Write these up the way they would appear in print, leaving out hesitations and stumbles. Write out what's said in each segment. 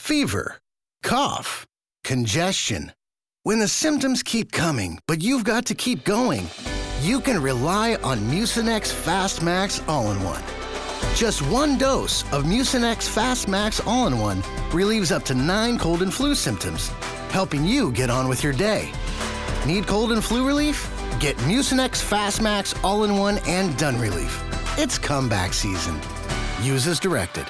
fever, cough, congestion. When the symptoms keep coming, but you've got to keep going, you can rely on Mucinex Fast Max All-in-One. Just one dose of Mucinex Fast Max All-in-One relieves up to 9 cold and flu symptoms, helping you get on with your day. Need cold and flu relief? Get Mucinex Fast Max All-in-One and Done Relief. It's comeback season. Use as directed.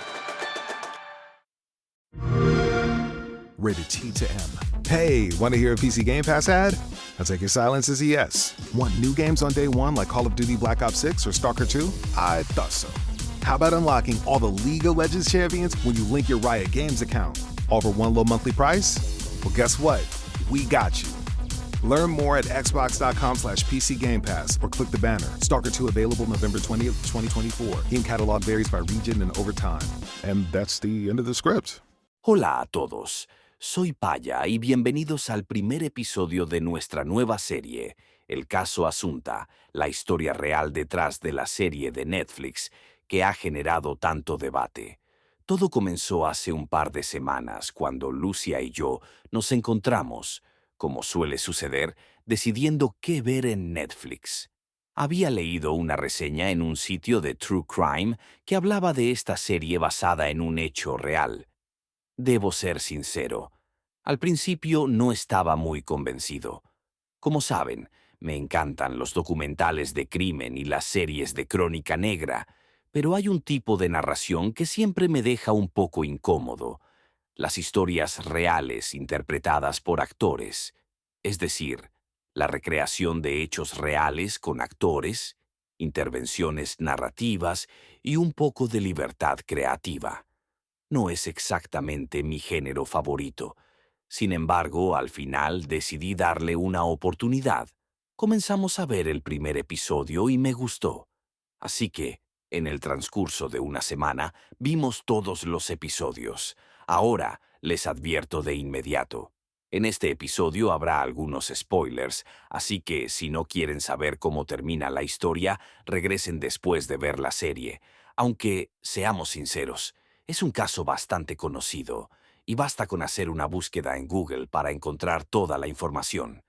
Rated T to M. Hey, want to hear a PC Game Pass ad? I'll take your silence as a yes. Want new games on day one like Call of Duty Black Ops 6 or Stalker 2? I thought so. How about unlocking all the League of Legends champions when you link your Riot Games account? All for one low monthly price? Well, guess what? We got you. Learn more at xbox.com/PC Game Pass or click the banner. Stalker 2 available November 20th, 2024. Game catalog varies by region and over time. And that's the end of the script. Hola a todos. Soy Paya y bienvenidos al primer episodio de nuestra nueva serie, El caso Asunta, la historia real detrás de la serie de Netflix que ha generado tanto debate. Todo comenzó hace un par de semanas cuando Lucia y yo nos encontramos, como suele suceder, decidiendo qué ver en Netflix. Había leído una reseña en un sitio de True Crime que hablaba de esta serie basada en un hecho real. Debo ser sincero, al principio no estaba muy convencido. Como saben, me encantan los documentales de crimen y las series de crónica negra, pero hay un tipo de narración que siempre me deja un poco incómodo: las historias reales interpretadas por actores, es decir, la recreación de hechos reales con actores, intervenciones narrativas y un poco de libertad creativa. No es exactamente mi género favorito. Sin embargo, al final decidí darle una oportunidad. Comenzamos a ver el primer episodio y me gustó. Así que, en el transcurso de una semana, vimos todos los episodios. Ahora les advierto de inmediato: en este episodio habrá algunos spoilers, así que si no quieren saber cómo termina la historia, regresen después de ver la serie. Aunque, seamos sinceros, es un caso bastante conocido, y basta con hacer una búsqueda en Google para encontrar toda la información.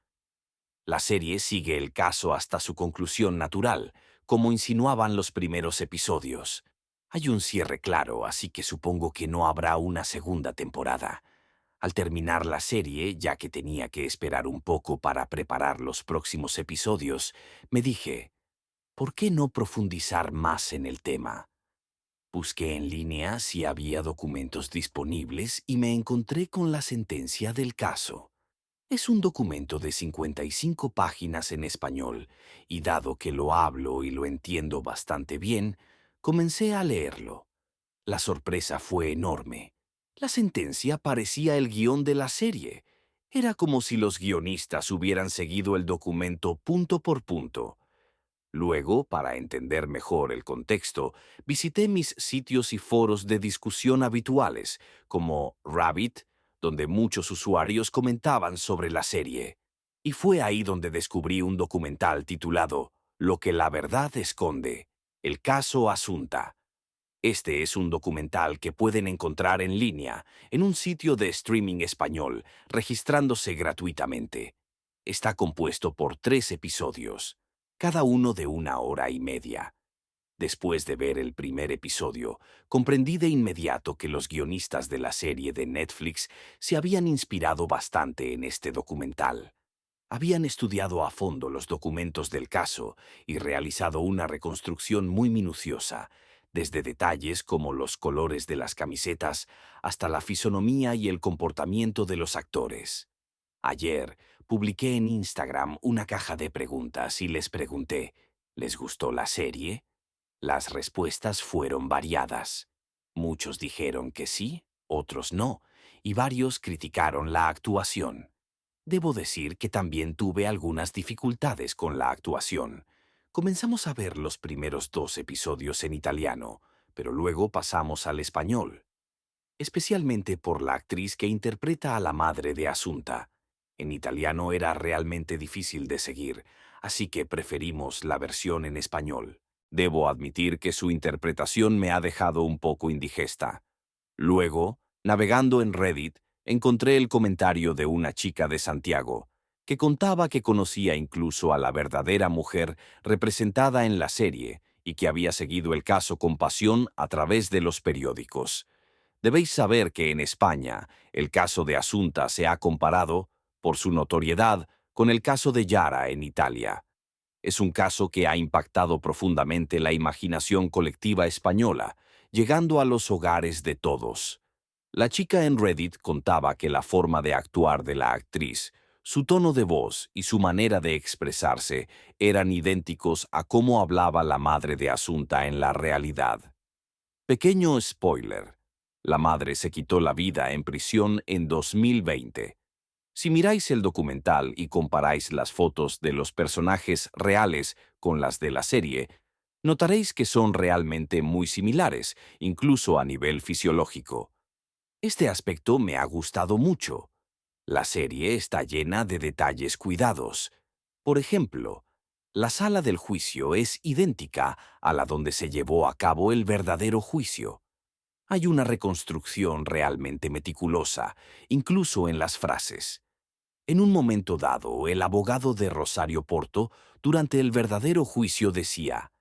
La serie sigue el caso hasta su conclusión natural, como insinuaban los primeros episodios. Hay un cierre claro, así que supongo que no habrá una segunda temporada. Al terminar la serie, ya que tenía que esperar un poco para preparar los próximos episodios, me dije, ¿por qué no profundizar más en el tema? Busqué en línea si había documentos disponibles y me encontré con la sentencia del caso. Es un documento de 55 páginas en español, y dado que lo hablo y lo entiendo bastante bien, comencé a leerlo. La sorpresa fue enorme. La sentencia parecía el guión de la serie. Era como si los guionistas hubieran seguido el documento punto por punto. Luego, para entender mejor el contexto, visité mis sitios y foros de discusión habituales, como Rabbit, donde muchos usuarios comentaban sobre la serie. Y fue ahí donde descubrí un documental titulado Lo que la verdad esconde, el caso Asunta. Este es un documental que pueden encontrar en línea, en un sitio de streaming español, registrándose gratuitamente. Está compuesto por 3 episodios, cada uno de 1 hora y media. Después de ver el primer episodio, comprendí de inmediato que los guionistas de la serie de Netflix se habían inspirado bastante en este documental. Habían estudiado a fondo los documentos del caso y realizado una reconstrucción muy minuciosa, desde detalles como los colores de las camisetas hasta la fisonomía y el comportamiento de los actores. Ayer publiqué en Instagram una caja de preguntas y les pregunté, ¿les gustó la serie? Las respuestas fueron variadas. Muchos dijeron que sí, otros no, y varios criticaron la actuación. Debo decir que también tuve algunas dificultades con la actuación. Comenzamos a ver los primeros 2 episodios en italiano, pero luego pasamos al español, especialmente por la actriz que interpreta a la madre de Asunta. En italiano era realmente difícil de seguir, así que preferimos la versión en español. Debo admitir que su interpretación me ha dejado un poco indigesta. Luego, Navegando en Reddit, encontré el comentario de una chica de Santiago, que contaba que conocía incluso a la verdadera mujer representada en la serie y que había seguido el caso con pasión a través de los periódicos. Debéis saber que en España el caso de Asunta se ha comparado, por su notoriedad, con el caso de Yara en Italia. Es un caso que ha impactado profundamente la imaginación colectiva española, llegando a los hogares de todos. La chica en Reddit contaba que la forma de actuar de la actriz, su tono de voz y su manera de expresarse eran idénticos a cómo hablaba la madre de Asunta en la realidad. Pequeño spoiler: la madre se quitó la vida en prisión en 2020. Si miráis el documental y comparáis las fotos de los personajes reales con las de la serie, notaréis que son realmente muy similares, incluso a nivel fisiológico. Este aspecto me ha gustado mucho. La serie está llena de detalles cuidados. Por ejemplo, la sala del juicio es idéntica a la donde se llevó a cabo el verdadero juicio. Hay una reconstrucción realmente meticulosa, incluso en las frases. En un momento dado, el abogado de Rosario Porto, durante el verdadero juicio, decía: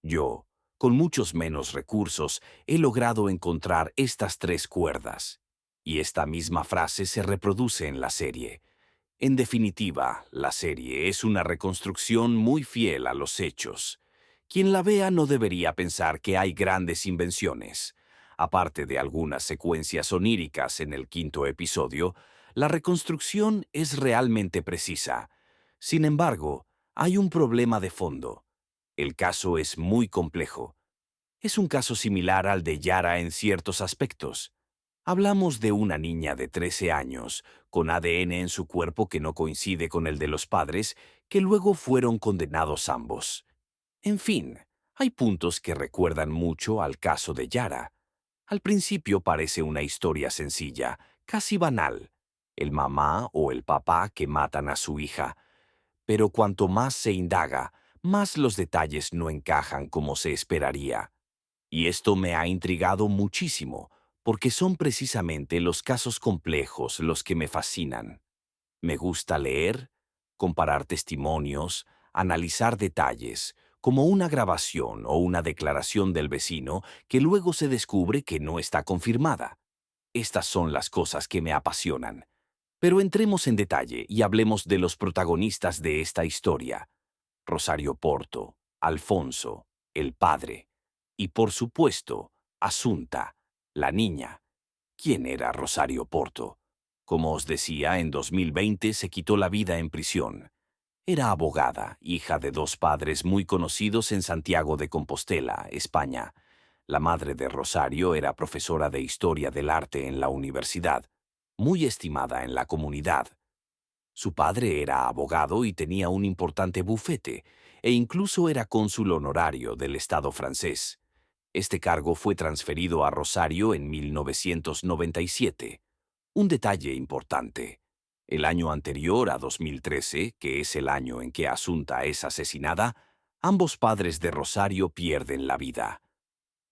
«Yo, con muchos menos recursos, he logrado encontrar estas 3 cuerdas». Y esta misma frase se reproduce en la serie. En definitiva, la serie es una reconstrucción muy fiel a los hechos. Quien la vea no debería pensar que hay grandes invenciones. Aparte de algunas secuencias oníricas en el 5.º episodio, la reconstrucción es realmente precisa. Sin embargo, hay un problema de fondo. El caso es muy complejo. Es un caso similar al de Yara en ciertos aspectos. Hablamos de una niña de 13 años, con ADN en su cuerpo que no coincide con el de los padres, que luego fueron condenados ambos. En fin, hay puntos que recuerdan mucho al caso de Yara. Al principio parece una historia sencilla, casi banal: el mamá o el papá que matan a su hija. Pero cuanto más se indaga, más los detalles no encajan como se esperaría. Y esto me ha intrigado muchísimo, porque son precisamente los casos complejos los que me fascinan. Me gusta leer, comparar testimonios, analizar detalles, como una grabación o una declaración del vecino que luego se descubre que no está confirmada. Estas son las cosas que me apasionan. Pero entremos en detalle y hablemos de los protagonistas de esta historia: Rosario Porto, Alfonso, el padre, y por supuesto, Asunta, la niña. ¿Quién era Rosario Porto? Como os decía, en 2020 se quitó la vida en prisión. Era abogada, hija de 2 padres muy conocidos en Santiago de Compostela, España. La madre de Rosario era profesora de Historia del Arte en la universidad, muy estimada en la comunidad. Su padre era abogado y tenía un importante bufete, e incluso era cónsul honorario del Estado francés. Este cargo fue transferido a Rosario en 1997. Un detalle importante: el año anterior a 2013, que es el año en que Asunta es asesinada, ambos padres de Rosario pierden la vida.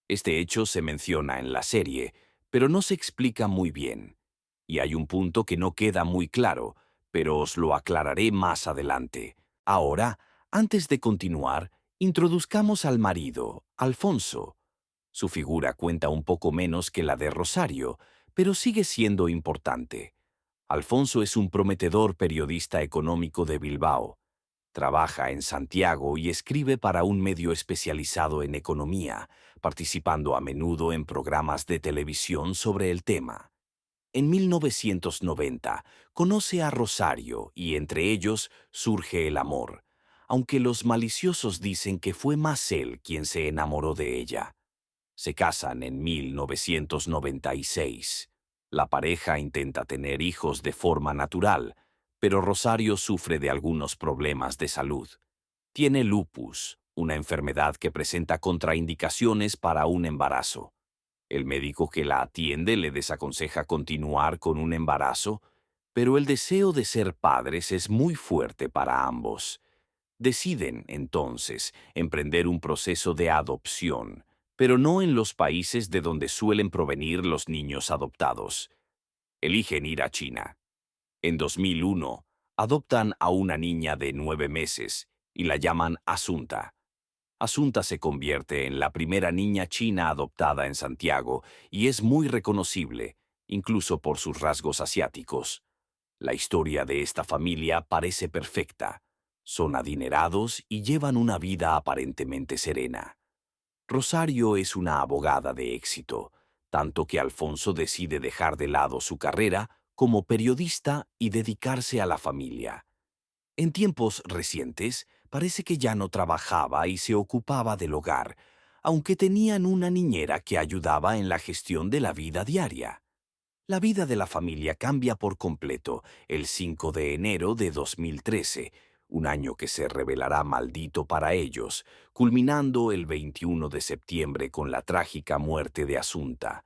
Este hecho se menciona en la serie, pero no se explica muy bien. Y hay un punto que no queda muy claro, pero os lo aclararé más adelante. Ahora, antes de continuar, introduzcamos al marido, Alfonso. Su figura cuenta un poco menos que la de Rosario, pero sigue siendo importante. Alfonso es un prometedor periodista económico de Bilbao. Trabaja en Santiago y escribe para un medio especializado en economía, participando a menudo en programas de televisión sobre el tema. En 1990 conoce a Rosario y entre ellos surge el amor, aunque los maliciosos dicen que fue más él quien se enamoró de ella. Se casan en 1996. La pareja intenta tener hijos de forma natural, pero Rosario sufre de algunos problemas de salud. Tiene lupus, una enfermedad que presenta contraindicaciones para un embarazo. El médico que la atiende le desaconseja continuar con un embarazo, pero el deseo de ser padres es muy fuerte para ambos. Deciden, entonces, emprender un proceso de adopción, pero no en los países de donde suelen provenir los niños adoptados. Eligen ir a China. En 2001, adoptan a una niña de 9 meses y la llaman Asunta. Asunta se convierte en la primera niña china adoptada en Santiago y es muy reconocible, incluso por sus rasgos asiáticos. La historia de esta familia parece perfecta. Son adinerados y llevan una vida aparentemente serena. Rosario es una abogada de éxito, tanto que Alfonso decide dejar de lado su carrera como periodista y dedicarse a la familia. En tiempos recientes, parece que ya no trabajaba y se ocupaba del hogar, aunque tenían una niñera que ayudaba en la gestión de la vida diaria. La vida de la familia cambia por completo el 5 de enero de 2013, un año que se revelará maldito para ellos, culminando el 21 de septiembre con la trágica muerte de Asunta.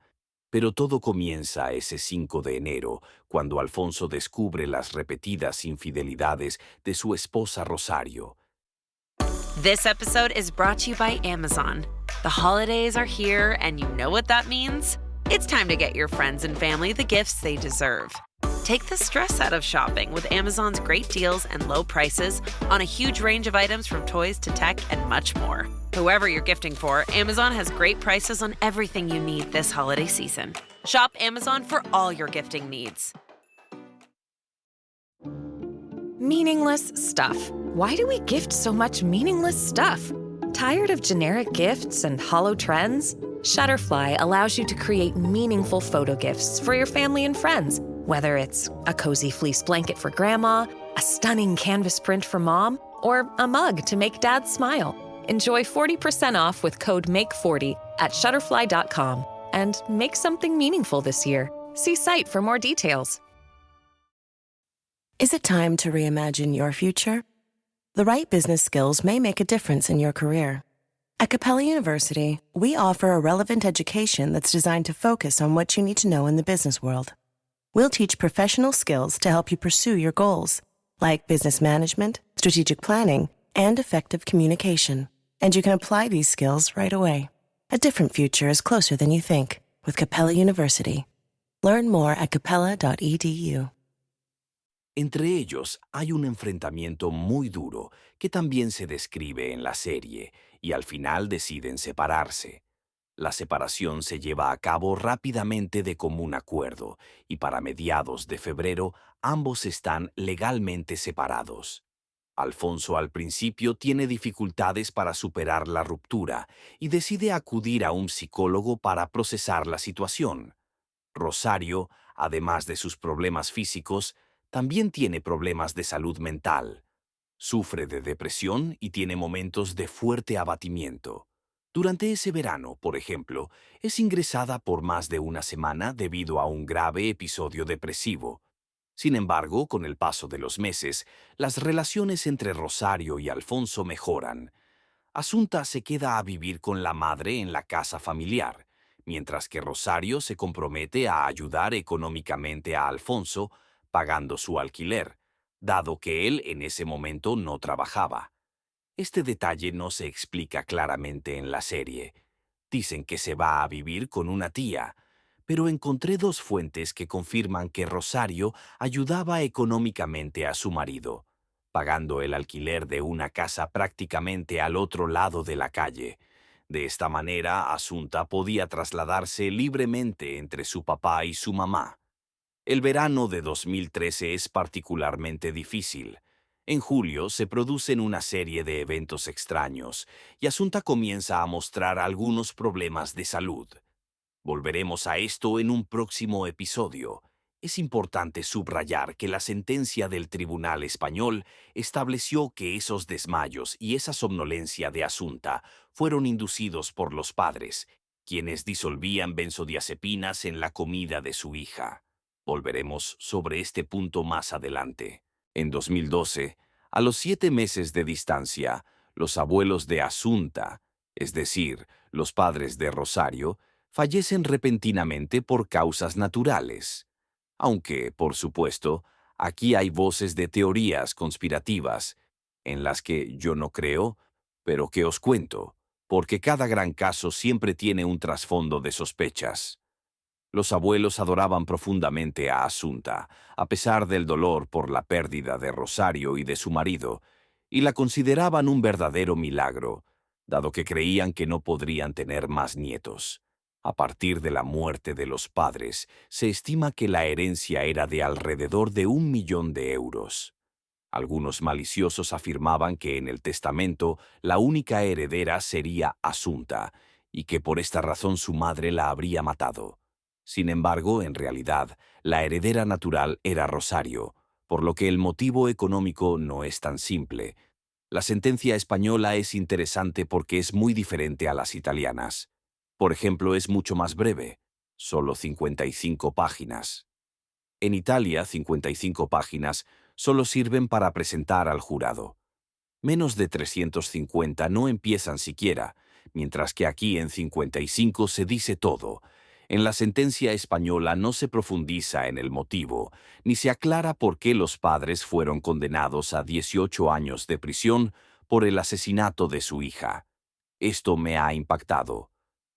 Pero todo comienza ese 5 de enero, cuando Alfonso descubre las repetidas infidelidades de su esposa Rosario. This episode is brought to you by Amazon. The holidays are here, and you know what that means. It's time to get your friends and family the gifts they deserve. Take the stress out of shopping with Amazon's great deals and low prices on a huge range of items from toys to tech and much more. Whoever you're gifting for, Amazon has great prices on everything you need this holiday season. Shop Amazon for all your gifting needs. Meaningless stuff. Why do we gift so much meaningless stuff? Tired of generic gifts and hollow trends? Shutterfly allows you to create meaningful photo gifts for your family and friends. Whether it's a cozy fleece blanket for grandma, a stunning canvas print for mom, or a mug to make dad smile. Enjoy 40% off with code MAKE40 at Shutterfly.com and make something meaningful this year. See site for more details. Is it time to reimagine your future? The right business skills may make a difference in your career. At Capella University, we offer a relevant education that's designed to focus on what you need to know in the business world. We'll teach professional skills to help you pursue your goals, like business management, strategic planning, and effective communication. And you can apply these skills right away. A different future is closer than you think with Capella University. Learn more at capella.edu. Entre ellos hay un enfrentamiento muy duro que también se describe en la serie y al final deciden separarse. La separación se lleva a cabo rápidamente de común acuerdo y para mediados de febrero ambos están legalmente separados. Alfonso al principio tiene dificultades para superar la ruptura y decide acudir a un psicólogo para procesar la situación. Rosario, además de sus problemas físicos, también tiene problemas de salud mental. Sufre de depresión y tiene momentos de fuerte abatimiento. Durante ese verano, por ejemplo, es ingresada por más de una semana debido a un grave episodio depresivo. Sin embargo, con el paso de los meses, las relaciones entre Rosario y Alfonso mejoran. Asunta se queda a vivir con la madre en la casa familiar, mientras que Rosario se compromete a ayudar económicamente a Alfonso, pagando su alquiler, dado que él en ese momento no trabajaba. Este detalle no se explica claramente en la serie. Dicen que se va a vivir con una tía, pero encontré dos fuentes que confirman que Rosario ayudaba económicamente a su marido, pagando el alquiler de una casa prácticamente al otro lado de la calle. De esta manera, Asunta podía trasladarse libremente entre su papá y su mamá. El verano de 2013 es particularmente difícil. En julio se producen una serie de eventos extraños y Asunta comienza a mostrar algunos problemas de salud. Volveremos a esto en un próximo episodio. Es importante subrayar que la sentencia del Tribunal Español estableció que esos desmayos y esa somnolencia de Asunta fueron inducidos por los padres, quienes disolvían benzodiazepinas en la comida de su hija. Volveremos sobre este punto más adelante. En 2012, a los 7 meses de distancia, los abuelos de Asunta, es decir, los padres de Rosario, fallecen repentinamente por causas naturales. Aunque, por supuesto, aquí hay voces de teorías conspirativas, en las que yo no creo, pero que os cuento, porque cada gran caso siempre tiene un trasfondo de sospechas. Los abuelos adoraban profundamente a Asunta, a pesar del dolor por la pérdida de Rosario y de su marido, y la consideraban un verdadero milagro, dado que creían que no podrían tener más nietos. A partir de la muerte de los padres, se estima que la herencia era de alrededor de 1 millón de euros. Algunos maliciosos afirmaban que en el testamento la única heredera sería Asunta, y que por esta razón su madre la habría matado. Sin embargo, en realidad, la heredera natural era Rosario, por lo que el motivo económico no es tan simple. La sentencia española es interesante porque es muy diferente a las italianas. Por ejemplo, es mucho más breve, solo 55 páginas. En Italia, 55 páginas solo sirven para presentar al jurado. Menos de 350 no empiezan siquiera, mientras que aquí en 55 se dice todo. En la sentencia española no se profundiza en el motivo, ni se aclara por qué los padres fueron condenados a 18 años de prisión por el asesinato de su hija. Esto me ha impactado,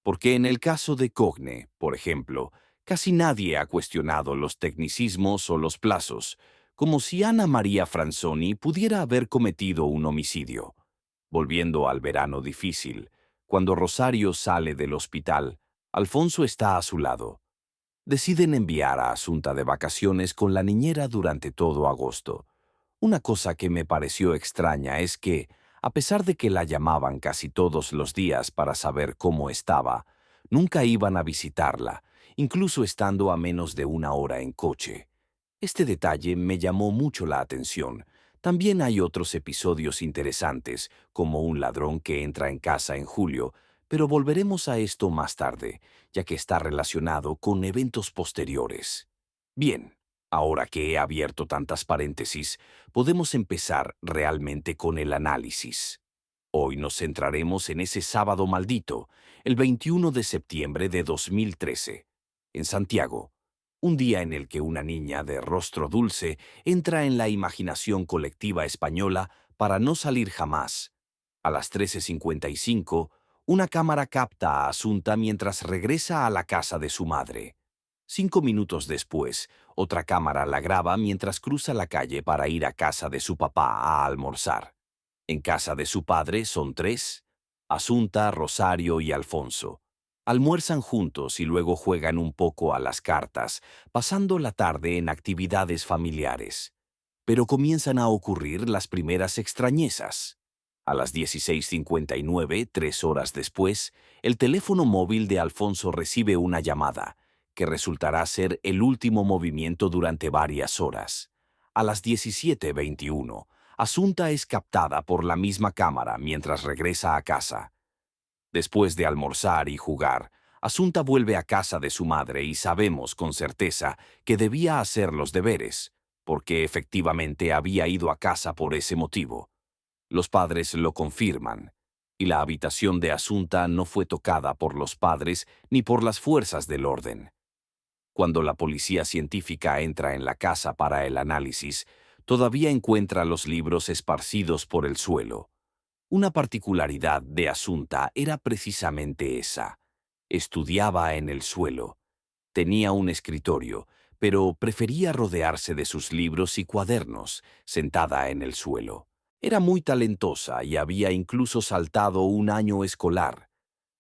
porque en el caso de Cogne, por ejemplo, casi nadie ha cuestionado los tecnicismos o los plazos, como si Ana María Franzoni pudiera haber cometido un homicidio. Volviendo al verano difícil, cuando Rosario sale del hospital, Alfonso está a su lado. Deciden enviar a Asunta de vacaciones con la niñera durante todo agosto. Una cosa que me pareció extraña es que, a pesar de que la llamaban casi todos los días para saber cómo estaba, nunca iban a visitarla, incluso estando a menos de 1 hora en coche. Este detalle me llamó mucho la atención. También hay otros episodios interesantes, como un ladrón que entra en casa en julio, pero volveremos a esto más tarde, ya que está relacionado con eventos posteriores. Bien, ahora que he abierto tantas paréntesis, podemos empezar realmente con el análisis. Hoy nos centraremos en ese sábado maldito, el 21 de septiembre de 2013, en Santiago, un día en el que una niña de rostro dulce entra en la imaginación colectiva española para no salir jamás. A las 13:55, una cámara capta a Asunta mientras regresa a la casa de su madre. 5 minutos después, otra cámara la graba mientras cruza la calle para ir a casa de su papá a almorzar. En casa de su padre son 3, Asunta, Rosario y Alfonso. Almuerzan juntos y luego juegan un poco a las cartas, pasando la tarde en actividades familiares. Pero comienzan a ocurrir las primeras extrañezas. A las 16:59, 3 horas después, el teléfono móvil de Alfonso recibe una llamada, que resultará ser el último movimiento durante varias horas. A las 17:21, Asunta es captada por la misma cámara mientras regresa a casa. Después de almorzar y jugar, Asunta vuelve a casa de su madre y sabemos con certeza que debía hacer los deberes, porque efectivamente había ido a casa por ese motivo. Los padres lo confirman, y la habitación de Asunta no fue tocada por los padres ni por las fuerzas del orden. Cuando la policía científica entra en la casa para el análisis, todavía encuentra los libros esparcidos por el suelo. Una particularidad de Asunta era precisamente esa. Estudiaba en el suelo. Tenía un escritorio, pero prefería rodearse de sus libros y cuadernos, sentada en el suelo. Era muy talentosa y había incluso saltado un año escolar.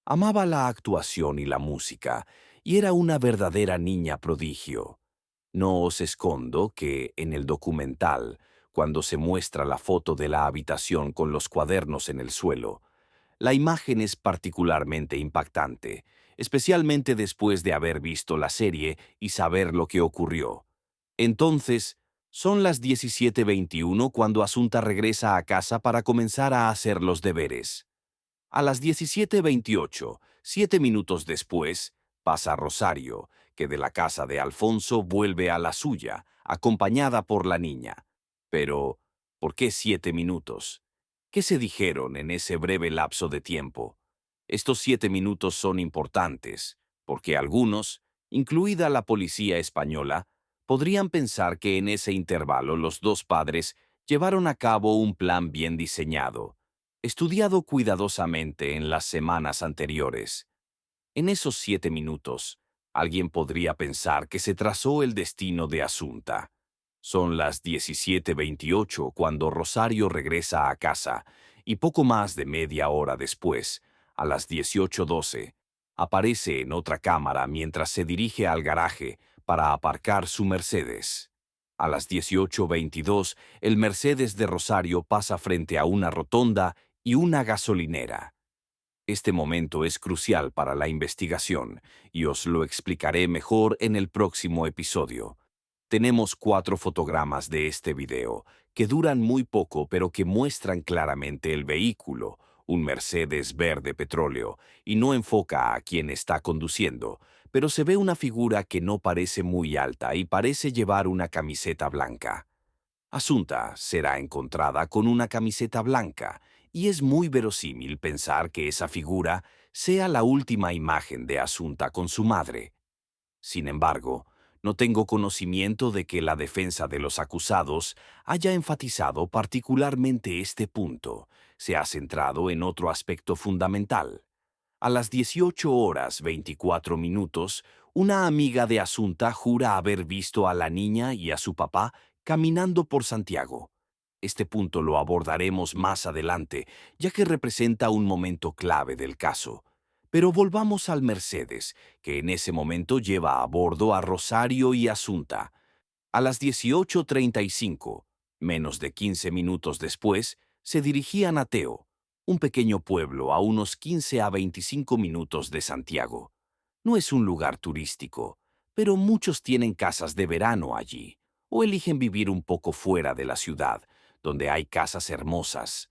Amaba la actuación y la música, y era una verdadera niña prodigio. No os escondo que, en el documental, cuando se muestra la foto de la habitación con los cuadernos en el suelo, la imagen es particularmente impactante, especialmente después de haber visto la serie y saber lo que ocurrió. Entonces, son las 17:21 cuando Asunta regresa a casa para comenzar a hacer los deberes. A las 17:28, 7 minutos después, pasa Rosario, que de la casa de Alfonso vuelve a la suya, acompañada por la niña. Pero, ¿por qué 7 minutos? ¿Qué se dijeron en ese breve lapso de tiempo? Estos 7 minutos son importantes, porque algunos, incluida la policía española, podrían pensar que en ese intervalo los dos padres llevaron a cabo un plan bien diseñado. estudiado cuidadosamente en las semanas anteriores. En esos 7 minutos, alguien podría pensar que se trazó el destino de Asunta. Son las 17:28 cuando Rosario regresa a casa y poco más de media hora después, a las 18:12, aparece en otra cámara mientras se dirige al garaje para aparcar su Mercedes. A las 18:22, el Mercedes de Rosario pasa frente a una rotonda y una gasolinera. Este momento es crucial para la investigación y os lo explicaré mejor en el próximo episodio. Tenemos 4 fotogramas de este video, que duran muy poco pero que muestran claramente el vehículo, un Mercedes verde petróleo, y no enfoca a quien está conduciendo, pero se ve una figura que no parece muy alta y parece llevar una camiseta blanca. Asunta será encontrada con una camiseta blanca, y es muy verosímil pensar que esa figura sea la última imagen de Asunta con su madre. Sin embargo, no tengo conocimiento de que la defensa de los acusados haya enfatizado particularmente este punto. Se ha centrado en otro aspecto fundamental. A las 18:24, una amiga de Asunta jura haber visto a la niña y a su papá caminando por Santiago. Este punto lo abordaremos más adelante, ya que representa un momento clave del caso. Pero volvamos al Mercedes, que en ese momento lleva a bordo a Rosario y Asunta. A las 18:35, menos de 15 minutos después, se dirigían a Teo, un pequeño pueblo a unos 15 a 25 minutos de Santiago. No es un lugar turístico, pero muchos tienen casas de verano allí, o eligen vivir un poco fuera de la ciudad, donde hay casas hermosas.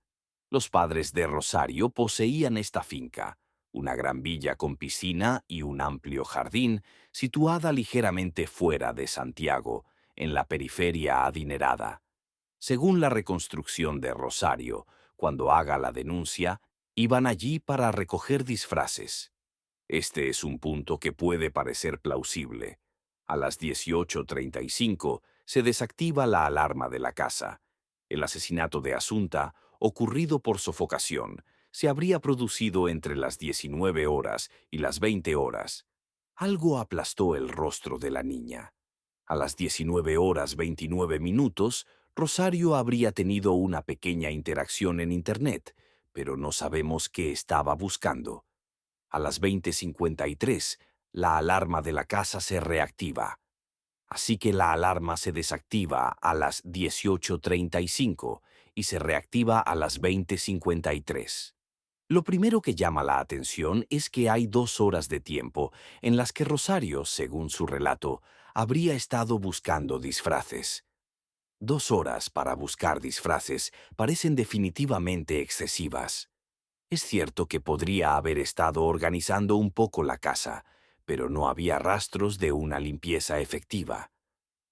Los padres de Rosario poseían esta finca, una gran villa con piscina y un amplio jardín, situada ligeramente fuera de Santiago, en la periferia adinerada. Según la reconstrucción de Rosario, cuando haga la denuncia, iban allí para recoger disfraces. Este es un punto que puede parecer plausible. A las 18:35 se desactiva la alarma de la casa. El asesinato de Asunta, ocurrido por sofocación, se habría producido entre las 19 horas y las 20 horas. Algo aplastó el rostro de la niña. A las 19:29, Rosario habría tenido una pequeña interacción en Internet, pero no sabemos qué estaba buscando. A las 20:53, la alarma de la casa se reactiva. Así que la alarma se desactiva a las 18:35 y se reactiva a las 20:53. Lo primero que llama la atención es que hay 2 horas de tiempo en las que Rosario, según su relato, habría estado buscando disfraces. 2 horas para buscar disfraces parecen definitivamente excesivas. Es cierto que podría haber estado organizando un poco la casa, pero no había rastros de una limpieza efectiva.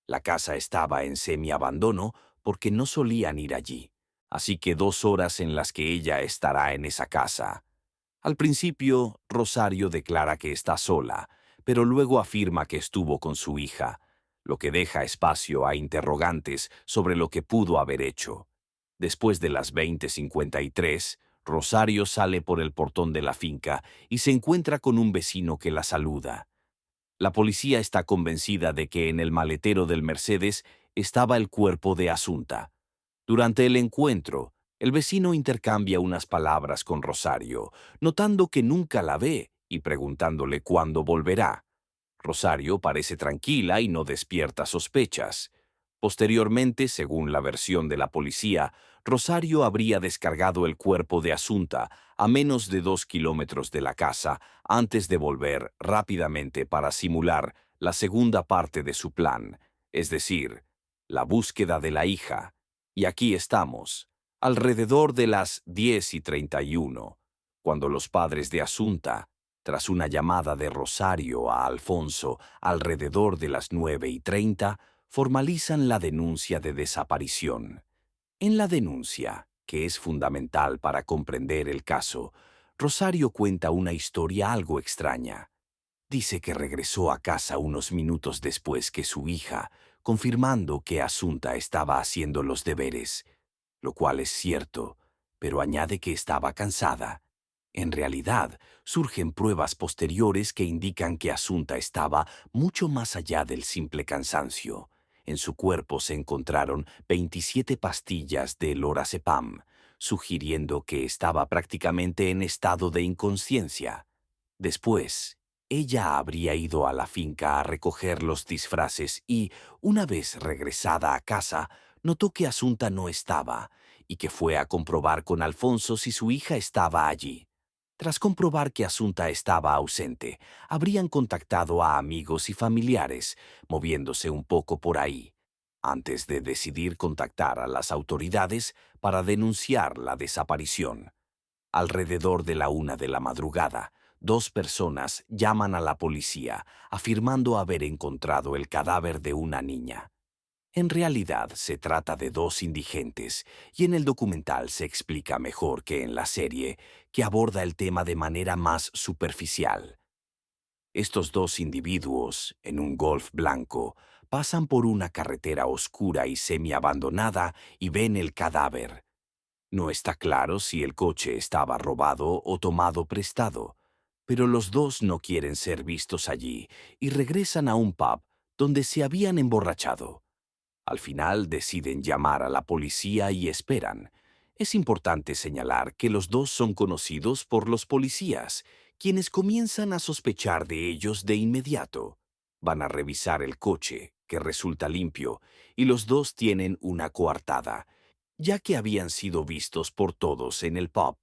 La casa estaba en semi-abandono porque no solían ir allí, así que 2 horas en las que ella estará en esa casa. Al principio, Rosario declara que está sola, pero luego afirma que estuvo con su hija, lo que deja espacio a interrogantes sobre lo que pudo haber hecho. Después de las 20:53, Rosario sale por el portón de la finca y se encuentra con un vecino que la saluda. La policía está convencida de que en el maletero del Mercedes estaba el cuerpo de Asunta. Durante el encuentro, el vecino intercambia unas palabras con Rosario, notando que nunca la ve y preguntándole cuándo volverá. Rosario parece tranquila y no despierta sospechas. Posteriormente, según la versión de la policía, Rosario habría descargado el cuerpo de Asunta a menos de 2 kilómetros de la casa antes de volver rápidamente para simular la segunda parte de su plan, es decir, la búsqueda de la hija. Y aquí estamos, alrededor de las 10:31, cuando los padres de Asunta, tras una llamada de Rosario a Alfonso alrededor de las 9:30, formalizan la denuncia de desaparición. En la denuncia, que es fundamental para comprender el caso, Rosario cuenta una historia algo extraña. Dice que regresó a casa unos minutos después que su hija, confirmando que Asunta estaba haciendo los deberes, lo cual es cierto, pero añade que estaba cansada. En realidad, surgen pruebas posteriores que indican que Asunta estaba mucho más allá del simple cansancio. En su cuerpo se encontraron 27 pastillas de lorazepam, sugiriendo que estaba prácticamente en estado de inconsciencia. Después, ella habría ido a la finca a recoger los disfraces y, una vez regresada a casa, notó que Asunta no estaba y que fue a comprobar con Alfonso si su hija estaba allí. Tras comprobar que Asunta estaba ausente, habrían contactado a amigos y familiares, moviéndose un poco por ahí, antes de decidir contactar a las autoridades para denunciar la desaparición. Alrededor de la 1 de la madrugada, 2 personas llaman a la policía, afirmando haber encontrado el cadáver de una niña. En realidad se trata de 2 indigentes, y en el documental se explica mejor que en la serie, que aborda el tema de manera más superficial. Estos 2 individuos, en un Golf blanco, pasan por una carretera oscura y semiabandonada y ven el cadáver. No está claro si el coche estaba robado o tomado prestado, pero los 2 no quieren ser vistos allí y regresan a un pub donde se habían emborrachado. Al final deciden llamar a la policía y esperan. Es importante señalar que los 2 son conocidos por los policías, quienes comienzan a sospechar de ellos de inmediato. Van a revisar el coche, que resulta limpio, y los 2 tienen una coartada, ya que habían sido vistos por todos en el pub.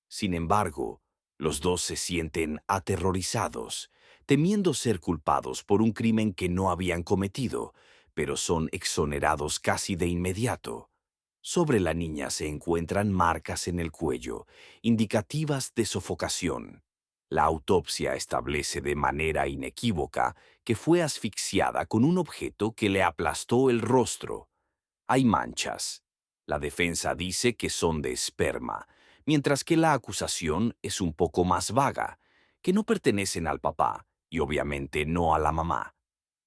Sin embargo, los 2 se sienten aterrorizados, temiendo ser culpados por un crimen que no habían cometido, pero son exonerados casi de inmediato. Sobre la niña se encuentran marcas en el cuello, indicativas de sofocación. La autopsia establece de manera inequívoca que fue asfixiada con un objeto que le aplastó el rostro. Hay manchas. La defensa dice que son de esperma, mientras que la acusación es un poco más vaga, que no pertenecen al papá y obviamente no a la mamá.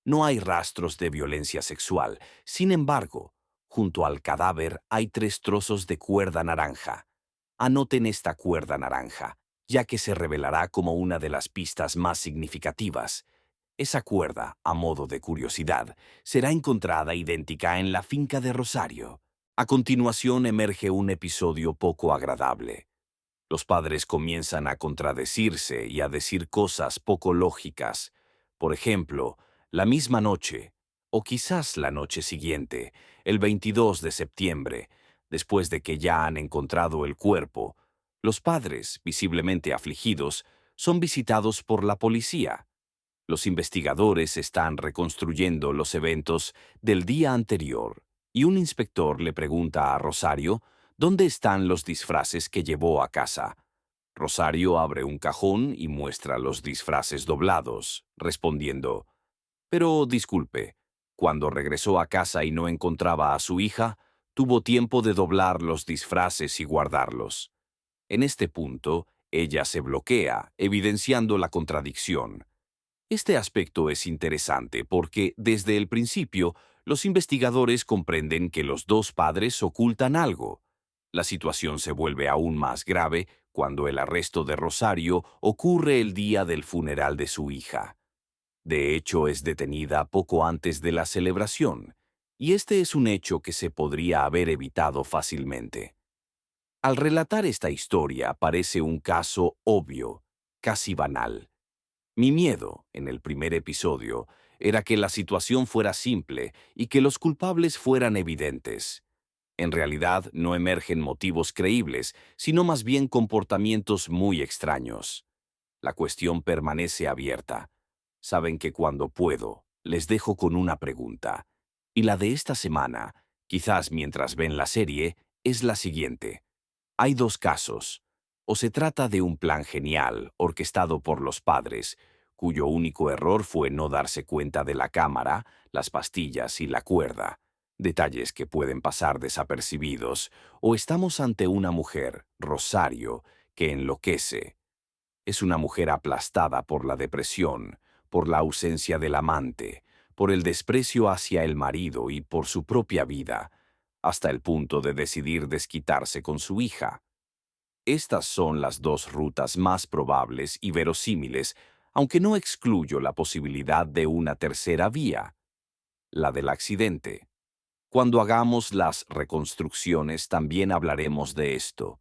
No hay rastros de violencia sexual. Sin embargo, junto al cadáver hay 3 trozos de cuerda naranja. Anoten esta cuerda naranja, ya que se revelará como una de las pistas más significativas. Esa cuerda, a modo de curiosidad, será encontrada idéntica en la finca de Rosario. A continuación emerge un episodio poco agradable. Los padres comienzan a contradecirse y a decir cosas poco lógicas. Por ejemplo, la misma noche, o quizás la noche siguiente, el 22 de septiembre, después de que ya han encontrado el cuerpo, los padres, visiblemente afligidos, son visitados por la policía. Los investigadores están reconstruyendo los eventos del día anterior y un inspector le pregunta a Rosario dónde están los disfraces que llevó a casa. Rosario abre un cajón y muestra los disfraces doblados, respondiendo: «Pero disculpe, cuando regresó a casa y no encontraba a su hija, tuvo tiempo de doblar los disfraces y guardarlos». En este punto, ella se bloquea, evidenciando la contradicción. Este aspecto es interesante porque, desde el principio, los investigadores comprenden que los 2 padres ocultan algo. La situación se vuelve aún más grave cuando el arresto de Rosario ocurre el día del funeral de su hija. De hecho, es detenida poco antes de la celebración, y este es un hecho que se podría haber evitado fácilmente. Al relatar esta historia parece un caso obvio, casi banal. Mi miedo, en el primer episodio, era que la situación fuera simple y que los culpables fueran evidentes. En realidad no emergen motivos creíbles, sino más bien comportamientos muy extraños. La cuestión permanece abierta. Saben que cuando puedo, les dejo con una pregunta. Y la de esta semana, quizás mientras ven la serie, es la siguiente. Hay 2 casos. O se trata de un plan genial, orquestado por los padres, cuyo único error fue no darse cuenta de la cámara, las pastillas y la cuerda, detalles que pueden pasar desapercibidos, o estamos ante una mujer, Rosario, que enloquece. Es una mujer aplastada por la depresión, por la ausencia del amante, por el desprecio hacia el marido y por su propia vida, hasta el punto de decidir desquitarse con su hija. estas son las dos rutas más probables y verosímiles, aunque no excluyo la posibilidad de una tercera vía, la del accidente. Cuando hagamos las reconstrucciones también hablaremos de esto.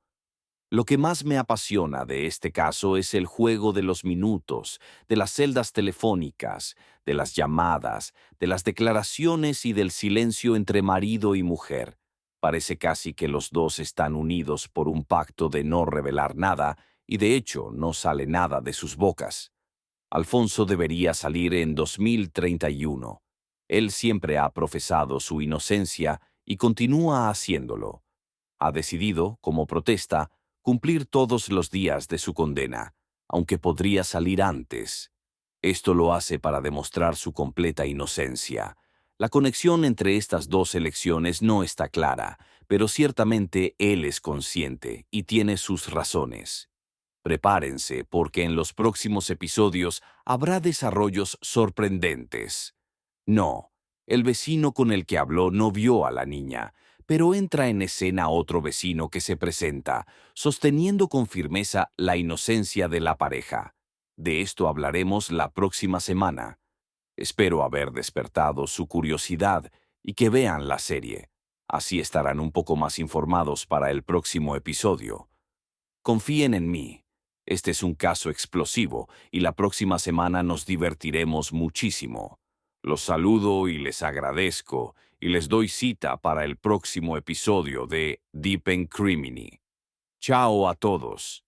Lo que más me apasiona de este caso es el juego de los minutos, de las celdas telefónicas, de las llamadas, de las declaraciones y del silencio entre marido y mujer. Parece casi que los dos están unidos por un pacto de no revelar nada, y de hecho no sale nada de sus bocas. Alfonso debería salir en 2031. Él siempre ha profesado su inocencia y continúa haciéndolo. Ha decidido, como protesta, cumplir todos los días de su condena, aunque podría salir antes. Esto lo hace para demostrar su completa inocencia. La conexión entre estas dos elecciones no está clara, pero ciertamente él es consciente y tiene sus razones. Prepárense porque en los próximos episodios habrá desarrollos sorprendentes. No, el vecino con el que habló no vio a la niña, pero entra en escena otro vecino que se presenta, sosteniendo con firmeza la inocencia de la pareja. De esto hablaremos la próxima semana. Espero haber despertado su curiosidad y que vean la serie. Así estarán un poco más informados para el próximo episodio. Confíen en mí. Este es un caso explosivo y la próxima semana nos divertiremos muchísimo. Los saludo y les agradezco y les doy cita para el próximo episodio de Deep in Criminy. Chao a todos.